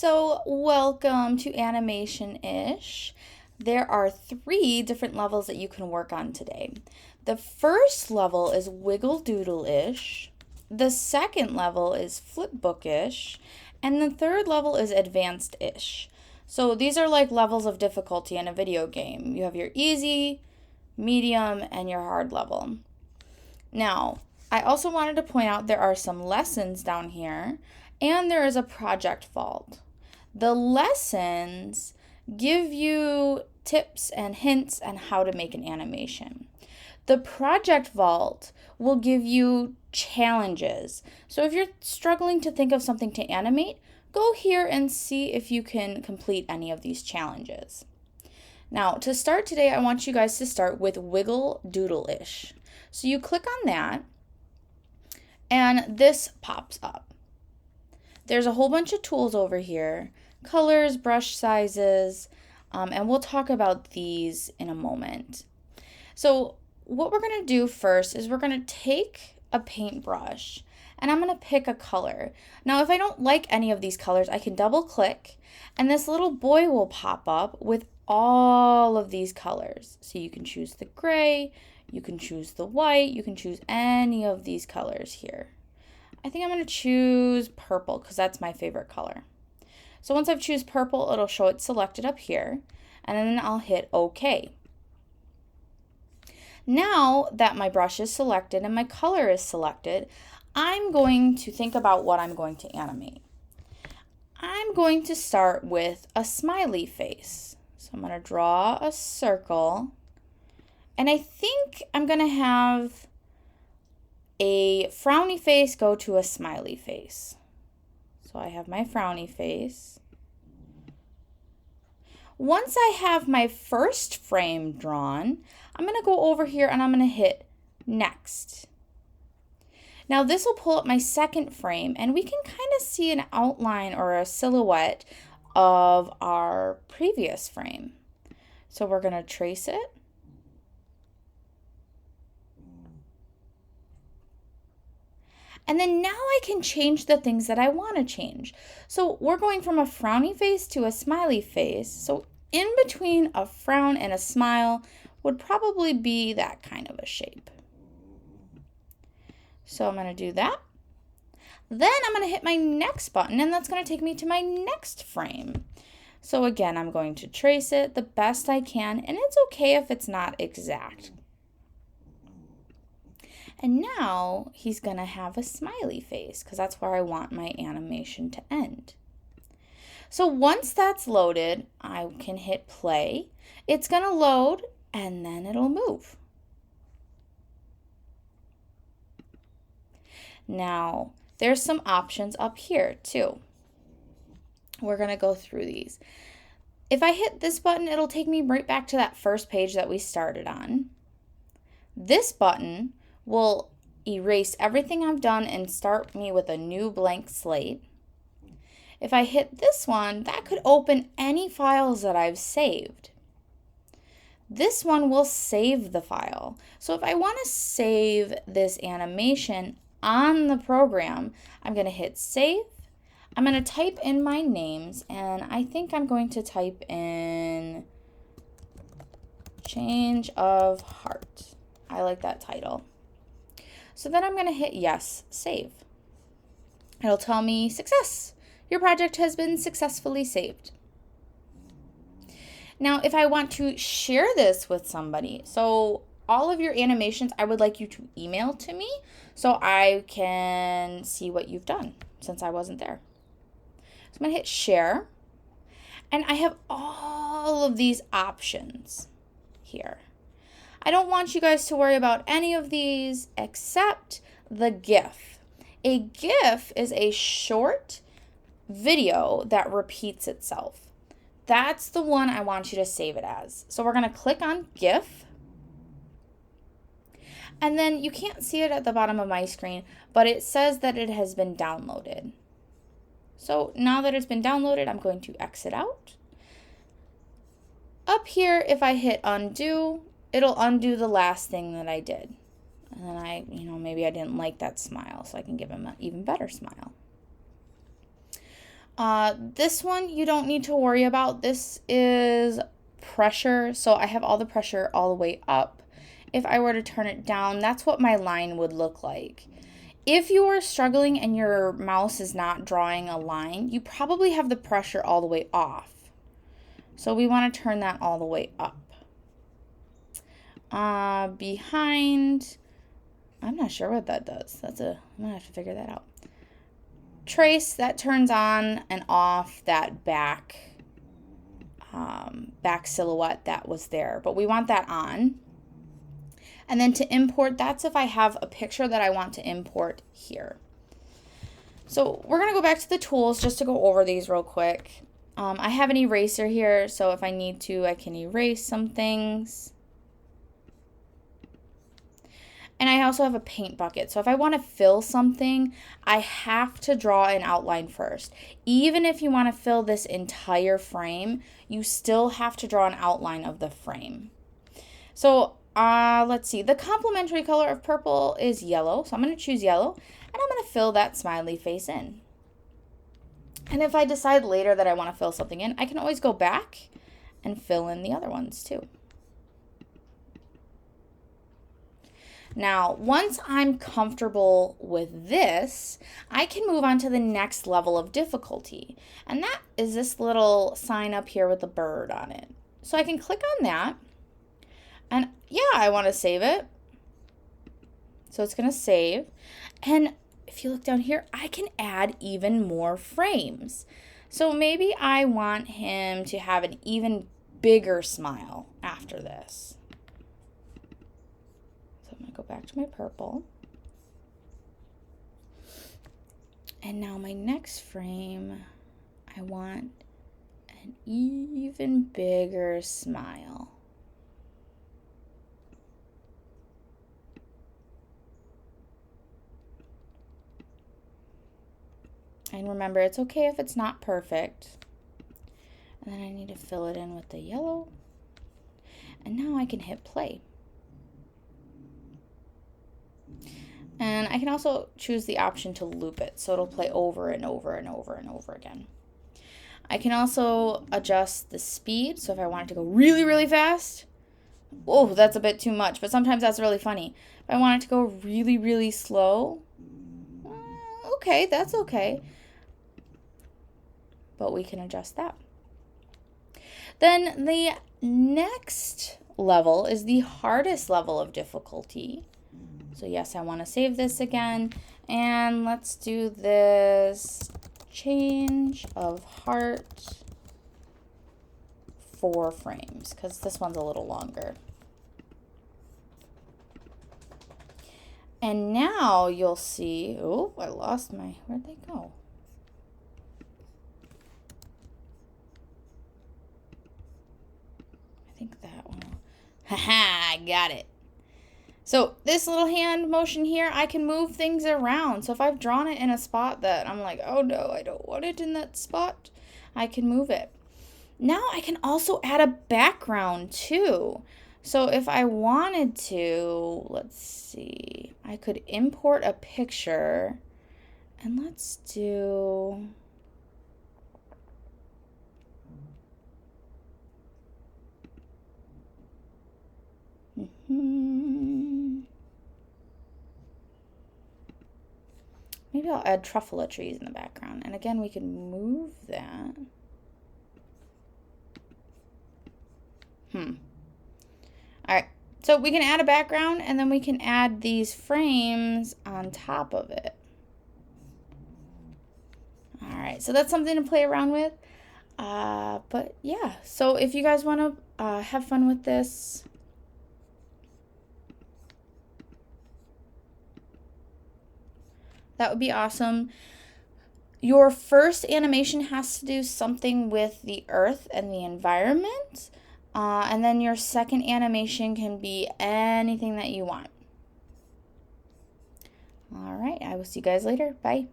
So, welcome to Animation-ish. There are 3 different levels that you can work on today. The first level is Wiggle Doodle-ish. The second level is Flipbook-ish. And the third level is Advanced-ish. So these are like levels of difficulty in a video game. You have your easy, medium, and your hard level. Now, I also wanted to point out there are some lessons down here, and there is a project vault. The lessons give you tips and hints on how to make an animation. The project vault will give you challenges. So if you're struggling to think of something to animate, go here and see if you can complete any of these challenges. Now, to start today, I want you guys to start with Wiggle Doodle-ish. So you click on that, and this pops up. There's a whole bunch of tools over here, colors, brush sizes, and we'll talk about these in a moment. So what we're going to do first is we're going to take a paintbrush, and I'm going to pick a color. Now, if I don't like any of these colors, I can double click, and this little boy will pop up with all of these colors. So you can choose the gray, you can choose the white, you can choose any of these colors here. I think I'm going to choose purple because that's my favorite color. So once I've choose purple, it'll show it selected up here, and then I'll hit OK. Now that my brush is selected and my color is selected, I'm going to think about what I'm going to animate. I'm going to start with a smiley face. So I'm going to draw a circle, and I think I'm going to have a frowny face go to a smiley face. So I have my frowny face. Once I have my first frame drawn, I'm going to go over here and I'm going to hit next. Now this will pull up my second frame, and we can kind of see an outline or a silhouette of our previous frame. So we're going to trace it. And then now I can change the things that I want to change. So we're going from a frowny face to a smiley face. So in between a frown and a smile would probably be that kind of a shape. So I'm going to do that. Then I'm going to hit my next button, and that's going to take me to my next frame. So again, I'm going to trace it the best I can, and it's okay if it's not exact. And now he's going to have a smiley face because that's where I want my animation to end. So once that's loaded, I can hit play. It's going to load, and then it'll move. Now, there's some options up here too. We're going to go through these. If I hit this button, it'll take me right back to that first page that we started on. This button will erase everything I've done and start me with a new blank slate. If I hit this one, that could open any files that I've saved. This one will save the file. So if I want to save this animation on the program, I'm going to hit save. I'm going to type in my names, and I think I'm going to type in Change of Heart. I like that title. So then I'm going to hit yes, save. It'll tell me success. Your project has been successfully saved. Now, if I want to share this with somebody, so all of your animations, I would like you to email to me so I can see what you've done since I wasn't there. So I'm going to hit share, and I have all of these options here. I don't want you guys to worry about any of these except the GIF. A GIF is a short video that repeats itself. That's the one I want you to save it as. So we're going to click on GIF. And then you can't see it at the bottom of my screen, but it says that it has been downloaded. So now that it's been downloaded, I'm going to exit out. Up here, if I hit undo, it'll undo the last thing that I did. And then maybe I didn't like that smile, so I can give him an even better smile. This one you don't need to worry about. This is pressure, so I have all the pressure all the way up. If I were to turn it down, that's what my line would look like. If you are struggling and your mouse is not drawing a line, you probably have the pressure all the way off. So we want to turn that all the way up. Behind, I'm not sure what that does. I'm gonna have to figure that out. Trace, that turns on and off that back silhouette that was there, but we want that on. And then to import, that's if I have a picture that I want to import here. So we're gonna go back to the tools just to go over these real quick. I have an eraser here, so if I need to, I can erase some things. And I also have a paint bucket. So if I want to fill something, I have to draw an outline first. Even if you want to fill this entire frame, you still have to draw an outline of the frame. So let's see. The complementary color of purple is yellow. So I'm going to choose yellow. And I'm going to fill that smiley face in. And if I decide later that I want to fill something in, I can always go back and fill in the other ones too. Now, once I'm comfortable with this, I can move on to the next level of difficulty. And that is this little sign up here with a bird on it. So I can click on that. And yeah, I want to save it. So it's going to save. And if you look down here, I can add even more frames. So maybe I want him to have an even bigger smile after this. Go back to my purple. And now my next frame, I want an even bigger smile. And remember, it's okay if it's not perfect. And then I need to fill it in with the yellow. And now I can hit play. And I can also choose the option to loop it, so it'll play over and over and over and over again. I can also adjust the speed, so if I want it to go really, really fast, oh, that's a bit too much, but sometimes that's really funny. If I want it to go really, really slow, okay, that's okay. But we can adjust that. Then the next level is the hardest level of difficulty. So yes, I want to save this again. And let's do this change of heart 4 frames, because this one's a little longer. And now you'll see, oh, I lost my, where'd they go? I think that one. Haha, I got it. So this little hand motion here, I can move things around. So if I've drawn it in a spot that I'm like, oh no, I don't want it in that spot, I can move it. Now I can also add a background too. So if I wanted to, let's see, I could import a picture and let's do, maybe I'll add truffle trees in the background. And again, we can move that. All right, so we can add a background and then we can add these frames on top of it. All right, so that's something to play around with. But yeah, so if you guys want to have fun with this, that would be awesome. Your first animation has to do something with the earth and the environment. And then your second animation can be anything that you want. All right, I will see you guys later. Bye.